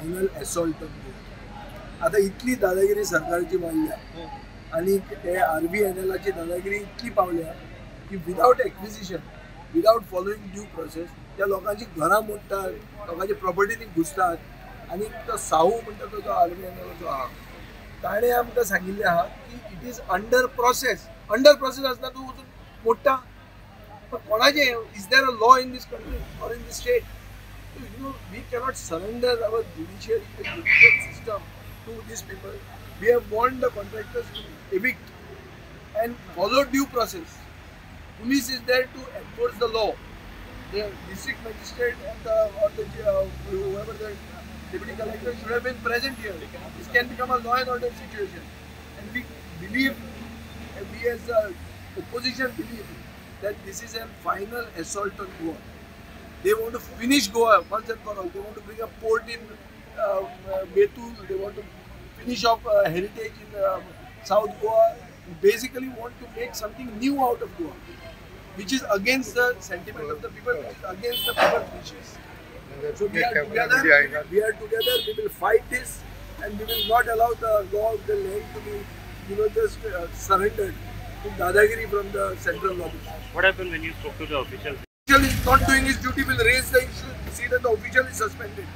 Final assault on Goa. आता इतली दादागिरी सरकारची वाढल्या आणि ते RVNLची दादागिरी इतली पावल्या की without acquisition, without following due process त्या लोकांची घरां मोडटात, लोकांच्या प्रॉपर्टीनी घुसतात आणि तो साहू म्हणटा तो RVNLचो आहा ताणें आमकां सांगिल्लें आहा की इट इज अंडर प्रोसेस आसता तूं वचून मोडटा. पण कोणाचे is there a law in this country or in this state? We cannot surrender our judicial system to these people. We have warned the contractors to evict and follow due process. Police is there to enforce the law. The district magistrate and whoever the deputy collector should have been present here. This can become a law and order situation. And we believe, and we as a opposition believe that this is a final assault on Goa. They want to finish Goa once and for all. They want to bring a port in Betul. They want to finish off heritage in South Goa. They basically want to make something new out of Goa, which is against the sentiment of the people, which is against the people's wishes. So we are together. We will fight this, and we will not allow the law of the land to be, just surrendered to Dadagiri from the central lobby. What happened when you spoke to the officials? Is not doing his duty, will raise the issue, see that the official is suspended.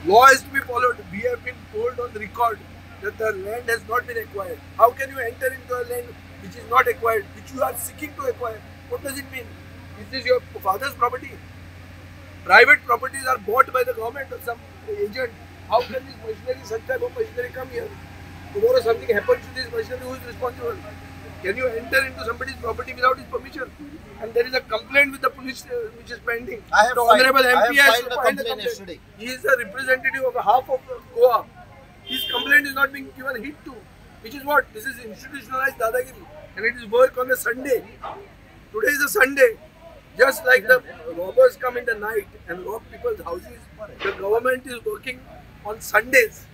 Law is to be followed. We have been told on record that the land has not been acquired. How can you enter into a land which is not acquired, which you are seeking to acquire? What does it mean? Is this your father's property? Private properties are bought by the government or some agent. How can this machinery, such type of machinery come here? Tomorrow something happens to this machinery, who is responsible? Can you enter into somebody's property without his permission? And there is a complaint with the police which is pending. The Honorable MP has filed a complaint yesterday. He is a representative of half of Goa. His complaint is not being given heed to. Which is what? This is institutionalized Dadagiri. And it is work on a Sunday. Today is a Sunday. Just like the robbers come in the night and rob people's houses, the government is working on Sundays.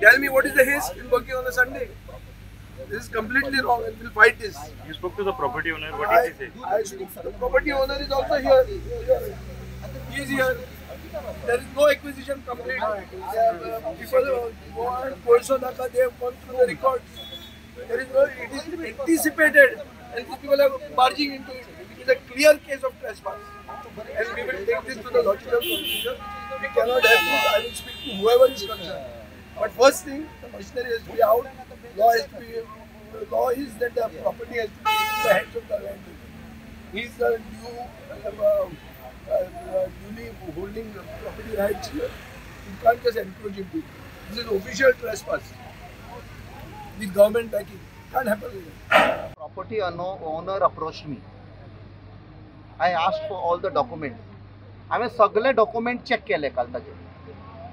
Tell me what is the haste in working on a Sunday? This is completely wrong and we'll fight this. You spoke to the property owner, what did he say? The property owner is also here. He is here. There is no acquisition complete. People go and Korsonaka, they have gone through the records. There is no, it is anticipated and these people are barging into it. It is a clear case of trespass. And we will take this to the logical conclusion. We cannot have this. I will speak to whoever is concerned. But first thing, the machinery has to be out. Law is that the property has to be in the hands of the landlord. He is the newly holding property rights here. You can't just encroach into it. This is official trespass. With government backing. Can't happen like that. Property owner approached me. I asked for all the documents. हांवें सगळे document check केले काल ताचे.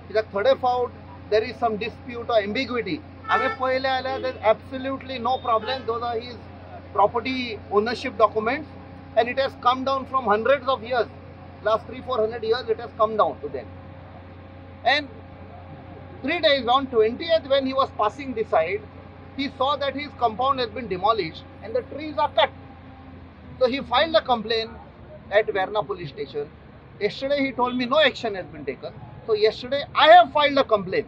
कित्याक थोडे फावट there is some dispute or ambiguity. हांवें पळयलें जाल्यार there is absolutely no problem. Those are his property ownership documents and it has come down from hundreds of years. Last 300-400 years it has come down to them. And 3 days on 20th when he was passing this side, he saw that his compound has been demolished and the trees are cut. So he filed a complaint at Verna police station. Yesterday he told me no action has been taken. So yesterday I have filed a complaint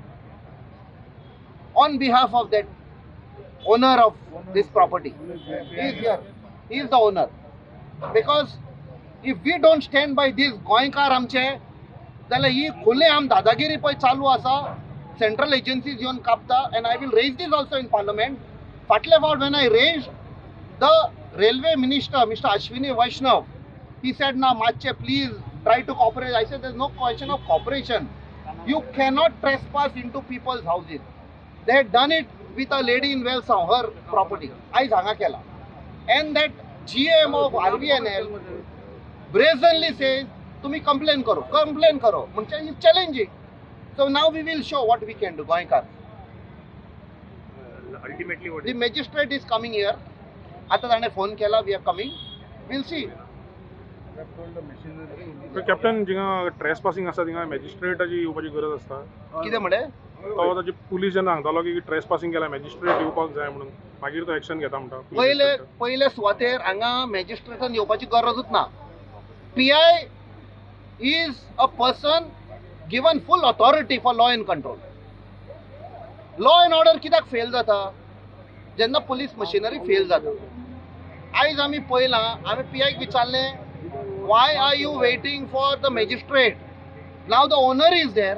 on behalf of that owner of this property. He is here. He is the owner. Because if we don't stand by this गोंयकार आमचे जाल्यार ही खुले आम दादागिरी पळय चालू आसा. Central agencies येवन कापता and I will raise this also in parliament. फाटले फावट when I raised the railway minister Mr. Ashwini Vaishnav, he said na matche please try to cooperate. I said there is no question of cooperation. You cannot trespass into people's houses. They had done it with a lady in Welsaw, her property. I hanga kela. And that GM of RVNL brazenly says, "Tumi complain karo." Muncha is challenging. So now we will show what we can do. Goinkar. Ultimately, what the magistrate is coming here. Ata tane phone kela. We are coming. We'll see. Captain जिंगा trespassing आसा तिंगा मॅजिस्ट्रेटाची येवपाची गरज आसता. कितें म्हणे तो ताजे पुलीस जेन्ना सांगतालो की ट्रेसपासिंग केला मॅजिस्ट्रेट येवपाक जाय म्हणून मागीर तो एक्शन घेता म्हणटा. पहिले सुवातेर हांगा मॅजिस्ट्रेटान येवपाची गरजूच ना. PI is a person given full authority for law and control. Law and order कित्याक फेल जाता जेन्ना पुलीस मशिनरी फेल जाता. आयज आमी पळयलां, आमी PIक विचारलें, why are you waiting for the magistrate? Now the owner is there,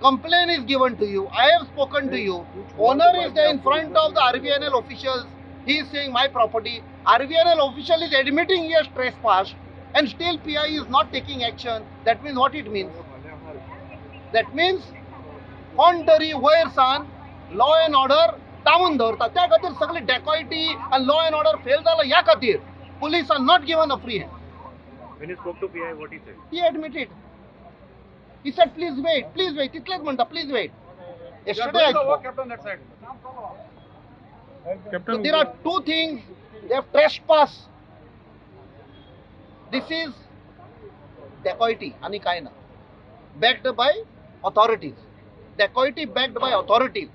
complaint is given to you, I have spoken to you, owner is there in front of the RVNL officials, he is saying my property, RVNL official is admitting he has trespassed, and still PI is not taking action. That means what it means? That means contrary वयर San law and order down दवरता. त्या खातीर सगळी डेकॉयटी and law and order fail जाला. ह्या खातीर police are not given a free hand. When you spoke to PI, what he said? He admitted. He said, please wait. तितलेच म्हणटा, please wait. Yesterday I spoke. So there are two things. They have trespassed. This is dacoity आणि काय ना. Backed by authorities. Dacoity backed by authorities.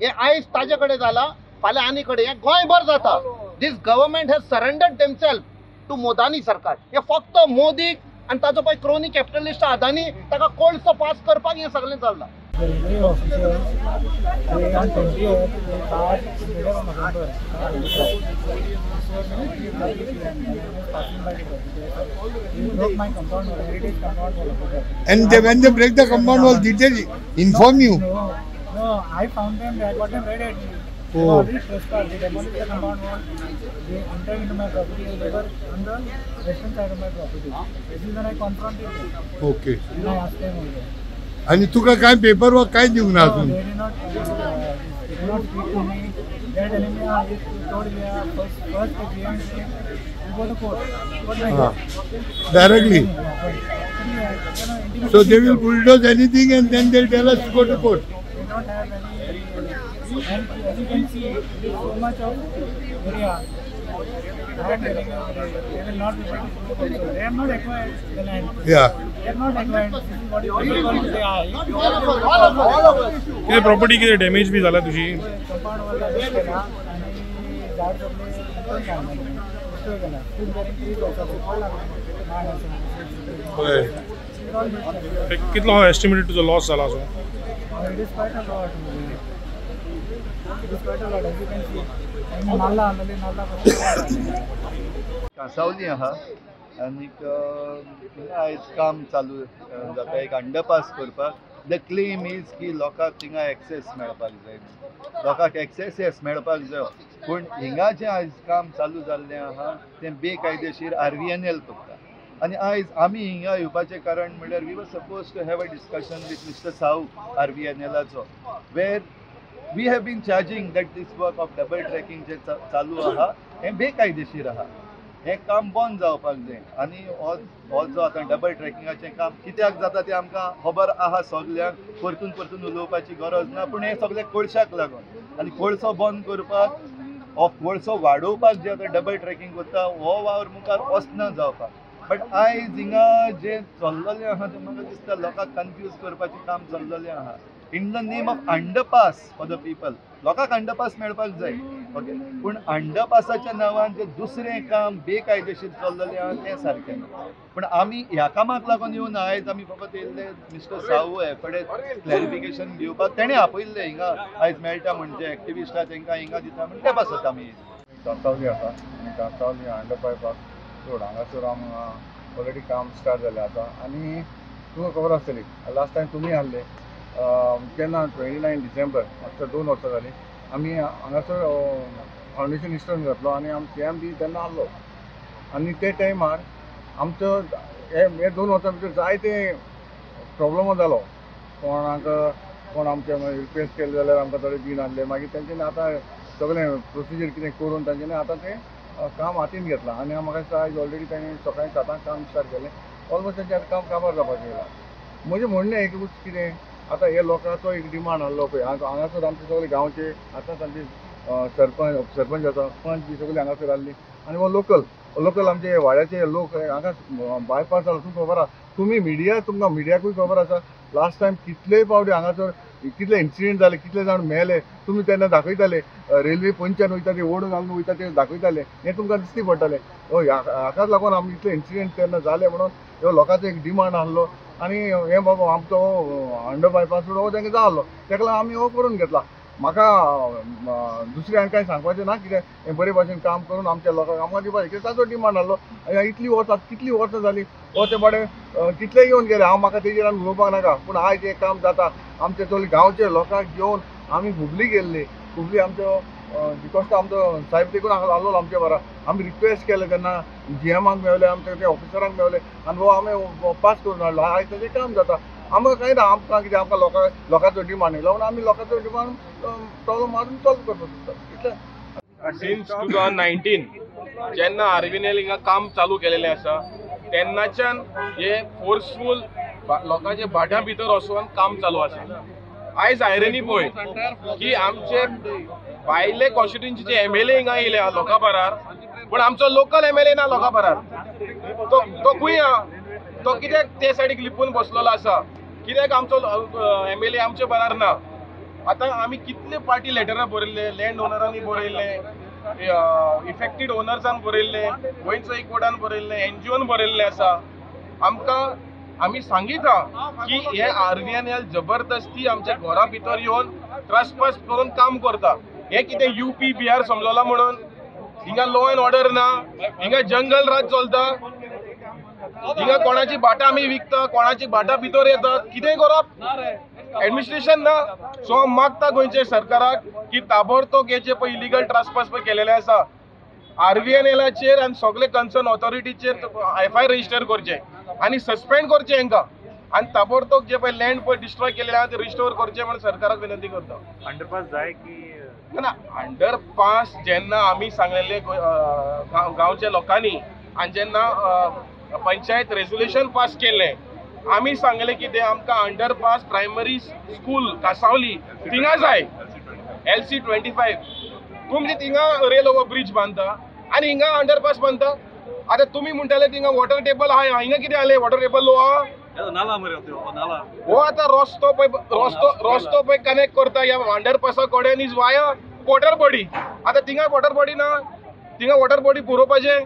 हे आयज ताजे कडेन जाला, फाल्यां आनी कडेन, हे गोंयभर जाता. This government has surrendered themselves to Modani सरकार. हे फक्त मोदीक आणि ताजो पळय क्रोनी कॅपिटलिस्ट अदानी ताका कोळसो पास करपाक हे सगळें चल्लां. The railway officials, they on 20th, they passed middle of November. They broke my compound wall, heritage compound wall. And when they break the compound wall, did they inform you? No, I found them, I got them red at me. They Oh. were already trespassed, they demolished the compound wall, they entered into my property, they were on the western side of my property. This is when I confronted them, Okay. and I asked them over. आणि तुका काय paper work काय देऊ ना No, अजून? they did not speak to me. They are telling me, you told me first the GM said, you go to court. What do I do? Directly. Yeah. So they will bulldoze anything and then they'll tell us to go to court. They don't have any, and as you can see, there is so much of area. I am telling you, they will not be able to do it. They have not acquired the land. Yeah. They have not acquired. This is what is difficult to say. किती property किती damage बी झाला तुझी? Compound wall damage केला आणि झाड सगळे उठून काढले. डिस्ट्रॉय केला. खूप जरी ट्रीज होता, माड होय. कितलो हो एस्टिमेटेड तुजो लॉस जाला असो? It is quite a lot. It is quite a lot, as you can see. आणि नाला कांसावली आहा आनीक आयज काम चालू जाता एक अंडरपास करपाक. द क्लेम इज की लोकांक थिंगा एक्सेस मेळपाक जाय, लोकांक एक्सेस मेळपाक जाय. पूण हिंगा जें आयज काम चालू जाल्लें आहा तें बेकायदेशीर RVNL करता. आनी आयज आमी हिंगा येवपाचें कारण म्हणल्यार we were suppose to have a discussion with mister Sahu RVNLाचो, where we have been charging that this work of double tracking जे चालू आहा हें बेकायदेशीर आहा. हें काम बंद जावपाक जाय. आनी हो जो आतां डबल ट्रॅकिंगाचें काम कित्याक जाता तें आमकां खबर आहा सगल्यांक, परतून उलोवपाची गरज ना. पूण हें सगळें कोळशाक लागून. आनी कोळसो बंद करपाक, हो कोळसो वाडोवपाक जे आतां डबल ट्रॅकिंग करता हो वावर मुखार वचना जावपाक. बट आयज हिंगा जें चल्ललें आहा तें म्हाका दिसता लोकांक कन्फ्यूज करपाचें काम चल्ललें आहा. In the name of underpass for the people. लोकांक अंडरपास मेळपाक जाय, ओके, पूण अंडरपासाच्या नांवान जें दुसरें काम बेकायदेशीर चल्ललें आहा तें सारकें ना. पूण आमी ह्या कामाक लागून येवन आयज आमी फकत येयल्ले मिस्टर साहू हे कडेन क्लॅरिफिकेशन दिवपाक. तेणें आपयल्लें हिंगा आयज मेळटा म्हणजे एक्टिविस्टा तांकां हिंगा दिता म्हणजे ते पासत आमी कांसावली आसा आनी कांसावली अंडरपायपाक रोड हांगासर ऑलरेडी काम स्टार्ट जालें आसा. आनी तुमकां खबर आसतली लास्ट टायम तुमी आहले केन्ना 29 डिसेंबर आफ्टर 2 वर्सां जालीं आमी हांगासर फावंडेशन इन्स्टॉल घातलो आनी आमी CM बी तेन्ना आहलो. आनी ते टायमार आमचो हे 2 वर्सां भितर जायते प्रॉब्लम जालो. कोण आमचे रिक्वेस्ट केले जाल्यार आमकां थोडे दीन आहले. मागीर तेंच्यांनी आतां सगळें प्रोसिजर कितें करून तांच्यांनी आतां तें काम हातीन घेतलां. आनी म्हाका दिसता आयज ऑलरेडी तांणी सकाळीं 7 काम स्टार्ट केलें. ऑलमोस्ट तेंचें आतां काम काबार जावपाक येयलां. म्हजें म्हणणें एकूच कितें, आतां हे लोकांचो एक डिमांड आहलो पळय हांगासर आमचे सगळे गांवचे आतां तांचे सरपंच आसा, पंच बी सगळीं हांगासर आहली. आनी हो लोकल आमचे वाड्याचे लोक हांगा बायपास जालो. तुमकां खबर आसा, तुमी मिडिया, तुमकां मिडियाकूय खबर आसा लास्ट टायम कितलेय फावटी हांगासर कितले इन्सिडेंट जाले, कितले जाण मेले, तुमी तेन्ना दाखयताले रेल्वे पंचान वयता ते ओड घालून वयता ते दाखयताले, हें तुमकां दिसती पडटलें. हाकाच लागून आमी इतले इन्सिडेंट तेन्ना जाले म्हणून ह्यो लोकांचो एक डिमांड आहलो आनी हे बाबा आमचो अंडर बायपास रोड हो तांकां जाल्लो, तेका लागून आमी हो करून घेतला. म्हाका दुसऱ्यांक कांय सांगपाचें ना, कितें हें बरे भाशेन काम करून आमच्या लोकांक आमकां दिवपाचें, कित्याक ताचो डिमांड आहलो. इतली वर्सां कितलीं वर्सां जालीं हो ते बाडे कितले येवन गेले, हांव म्हाका तेजेर आमी उलोवपाक नाका, पूण आयज हें काम जाता. आमचे चली गांवचे लोकांक घेवन आमी हुबली गेल्ली. हुबली आमचो बिकॉज आमचो साहेब देखून आहलो आमच्या बरा. आमी रिक्वेस्ट केले तेन्ना GMाक मेळले, आमच्या त्या ऑफिसरांक मेळले आनी हो आमी पास करून हाडलो. आयज तेजें काम जाता. आमकां कांय ना, आमकां कितें आमकां लोकांचो डिमांड येयलो म्हणून आमी लोकांचो डिमांड प्रॉब्लम मारून सॉल्व करपाक सोदता. इतलें. सिन्स 2019 जेन्ना RVNL हिंगा काम चालू केलेलें आसा तेन्नाच्यान हे फोर्सफूल लोकांच्या भाट्या भितर वचून काम चालू आसा. आयज आयरनी पळय की आमचे भायले कॉन्स्टिट्युएन्सीचे MLA हिंगा येयले लोकां बरार, पूण आमचो लोकल MLA ना लोकां बरार. तो खंय आहा, तो कित्याक ते सायडीक लिपून बसलेलो आसा, कित्याक आमचो MLA आमचे बरार ना. आतां आमी कितले पार्टी लेटरां बरयल्ले, लँड ओनरांनी बरयल्ले, इफेक्टेड ओनर्सान बरयल्ले, गोंयचो एकवटान बरयल्ले, NGOन बरयल्ले आसा. आमी सांगिता की हे RVNL जबरदस्ती आमच्या घरा भितर येवन ट्रस्पास करून काम करता. हे कितें UP बिहार समजला म्हणून हिंगा लॉ अँड ऑर्डर ना, हिंगा जंगल राज चलता, हिंगा कोणाची भाटां आमी विकता, कोणाची भाटां भितर येतात, कितेंय करप एडमिनिस्ट्रेशन ना. सो हांव मागता गोंयच्या सरकाराक की ताबडतोब हेचे पळय इलिगल ट्रान्सपास पळय केलेले आसा RVNLचेर आनी सगळे कन्सर्न ऑथॉरिटीचेर FIR रजिस्टर करचे आनी सस्पेंड करचे हांकां, आनी ताबडतोब जे पळय लँड पळय डिस्ट्रॉय केलेले आहा ते रिस्टोर करचे म्हणून सरकाराक विनंती करता. अंडरपास जाय की ना अंडरपास जेन्ना आमी सांगलेले गांवच्या लोकांनी आनी जेन्ना पंचायत रेजोल्युशन पास केलें, आमी सांगलें की ते आमकां अंडरपास प्रायमरी स्कूल कासावली थिंगा जाय LC 25. तुमी थिंगा रेल ओवर ब्रिज बांदता आनी हिंगा अंडरपास बांदता. आतां तुमी म्हणटाले थिंगा वॉटर टेबल आहा, हिंगा कितें जालें वॉटर टेबल लो आहा, हो आतां रस्तो पळय कनेक्ट करता ह्या अंडरपासा कडेन इज वाया वॉटर बॉडी. आतां थिंगा वॉटर बॉडी ना, थिंगा वॉटर बॉडी पुरोवपाचें.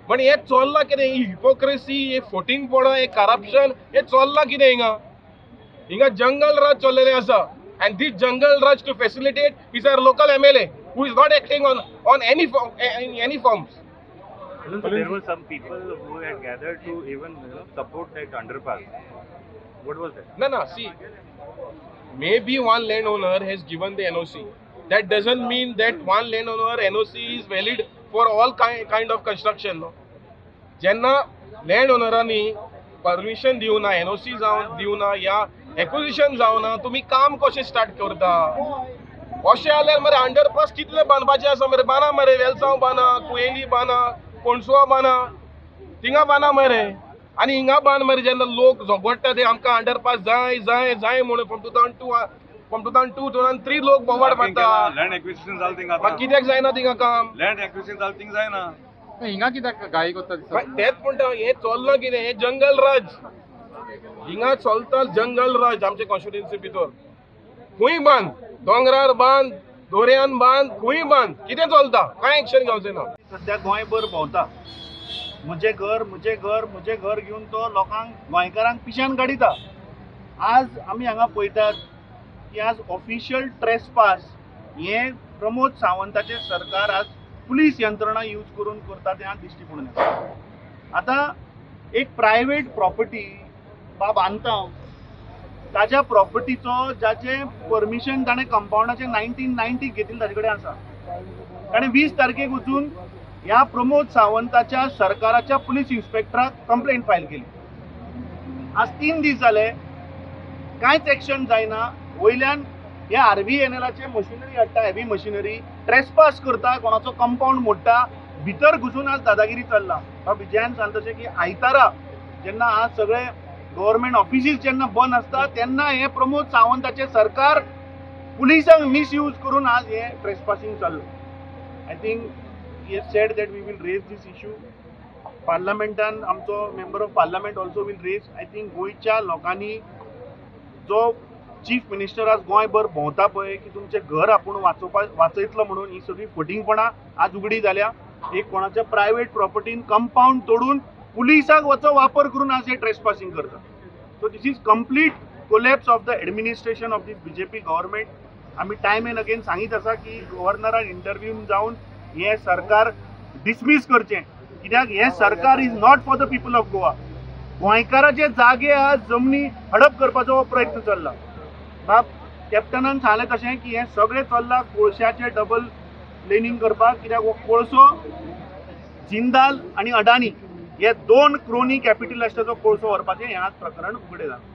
पण हे चल्लां कितें, ही हिपोक्रेसी, हे फोटिंगपणां, हे करप्शन, हे चल्लां कितें हिंगा जंगल राज चल्लेलें आसा. And this jungle rush to facilitate is our local MLA who is not acting on any forms. There were some people who had gathered to even support that underpass. What was that? No, see, maybe one landowner has given the NOC. That doesn't mean that one landowner NOC is valid for all kind of construction. No? Jenna landownerani permission दिवना, NOC जावन दिवना या acquisition जावना, तुम्ही काम कशें start करता. अशें जाल्यार मरे अंडरपास कितले बांदपाचे आसा मरे, बांदा मरे, वेलसांव बांदा, कुयेली बांदा, कोणसुवा बांदा, थिंगा बांदा मरे. आनी हिंगा बांद मरे जेन्ना लोक झगडटा ते आमकां अंडरपास जाय जाय जाय म्हणून फ्रॉम 2002 2003 लोक बोवाड मारता. लँड एक्विजिशन जालें थिंगा, मागीर कित्याक जायना थिंगा काम, लँड एक्विजिशन जालें थिंगा जायना, हिंगा कित्याक गाय करता तेच म्हणटा. हे चल्लां कितें, हे जंगल राज हिंगा चलता, जंगल राज आमच्या कॉन्स्टिट्युएन्सी भितर. खंय बांद, दोंगरार बांद, दोऱ्यान बांद, खंय बांद, कितें चलता, कांय एक्शन घेवचें ना. सध्या गोंयभर भोंवता, म्हजें घर घेवन तो लोकांक गोंयकारांक पिश्यान काडिता. आज आमी हांगा पळयतात की आज ऑफिशियल ट्रेसपास हें प्रमोद सावंताचें सरकार आज पुलीस यंत्रणा यूज करून करता तें आज दिश्टी पडून येता. आतां एक प्रायवेट प्रॉपर्टी बांदता, ताज्या प्रॉपर्टीचो जाचें परमिशन ताणें कंपाउंडाचें 1990 घेतिल्लें ताजे कडेन आसा. ताणें 20 तारखेक वचून ह्या प्रमोद सावंताच्या सरकाराच्या पुलीस इन्स्पेक्टराक कंप्लेंट फायल केली. आज 3 दीस जाले, कांयच एक्शन जायना. वयल्यान हे RVNLचे मशिनरी हाडटा, हेवी मशिनरी, ट्रेसपास करता, कोणाचो कंपाउंड मोडटा, भितर घुसून आज दादागिरी चल्ला. हांव विजयान सांगता की आयतारा जेन्ना आज सगळे गव्हर्मेंट ऑफिसीस जेन्ना बंद आसता तेन्ना हे प्रमोद सावंताचे सरकार पुलिसांक मिसयूज करून आज हे ट्रेसपासिंग चाललं. I think he has said that we will raise this issue. पार्लमेंटान आमचो member of parliament also will raise. I think गोंयच्या लोकांनी जो चीफ मिनिस्टर आज गोंयभर भोंवता पळय की तुमचें घर आपूण वाचयतलो म्हणून ही सगळी फटिंगपणां आज उगडी जाल्या. एक कोणाच्या प्रायवेट प्रॉपर्टीन कंपाऊंड तोडून पुलिसाक वचो वापर करून आज हे ट्रेसपासिंग करता. So this is complete collapse of the administration of this BJP government. आमी टायम एंड अगेन सांगीत आसा की गव्हर्नरान इंटरव्यून जावन हे सरकार डिसमीस करचें, कित्याक हे सरकार is not for the people of Goa. गोंयकाराचे जागे आज जमनी हडप करपाचो प्रयत्न चल्ला. बाब कॅप्टनान सांगलें तशें की हें सगळें चल्लां कोळशाचें डबल लेनिंग करपाक, कित्याक हो कोळसो जिंदाल आनी अडानी हे 2 क्रोनी कॅपिटलिस्टाचो कोळसो व्हरपाचें हें आज प्रकरण उगडें जालां.